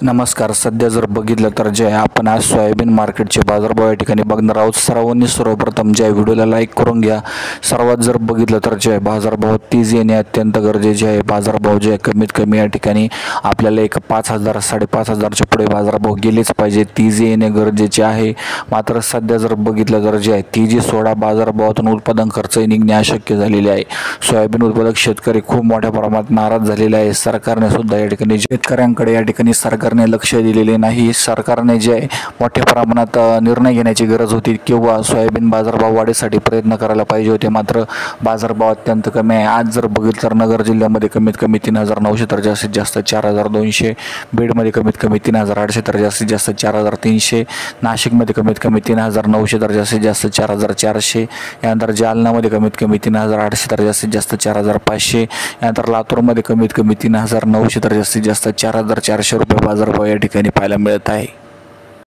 नमस्कार. सध्या जर बघितलं तर जे आहे आपण आज सोयाबीन मार्केटचे बाजारभाव या ठिकाणी बघणार आहोत. सर्वांनी सर्वप्रथम ज्या व्हिडिओला लाईक करून घ्या. सर्वात जर बघितलं तर जे आहे बाजारभाव तेज येणे अत्यंत गरजेचे आहे. बाजारभाव जे आहे कमीत कमी या ठिकाणी आपल्याला एक 5,000 5,500च्या पुढे बाजारभाव गेलेच पाहिजे. तेज येणे गरजेचे आहे. मात्र सध्या जर बघितलं तर जे आहे तेजी सोडा बाजारभावातून उत्पादन खर्च निघणे अशक्य झालेले आहे. सोयाबीन उत्पादक शेतकरी खूप मोठ्या प्रमाणात नाराज झालेले आहे. सरकारने सुद्धा या ठिकाणी शेतकऱ्यांकडे या ठिकाणी सरकारने लक्ष दिलेले नाही. सरकारने जे मोठ्या प्रमाणात निर्णय घेण्याची गरज होती किंवा सोयाबीन बाजारभाव वाढीसाठी प्रयत्न करायला पाहिजे होते. मात्र बाजारभाव अत्यंत कमी आहे. आज जर बघितलं तर नगर जिल्ह्यामध्ये कमीत कमी 3,900 तर जास्तीत जास्त 4,200, बीडमध्ये कमीत कमी 3,800 तर जास्तीत जास्त 4,300, नाशिकमध्ये कमीत कमी 3,900 तर जास्तीत जास्त 4,400, यानंतर जालनामध्ये कमीत कमी 3,800 तर जास्तीत जास्त 4,500, यानंतर लातूरमध्ये कमीत कमी 3,900 तर जास्तीत जास्त 4,400 रुपये बाजारभाव या ठिकाणी पाहायला मिळत आहे.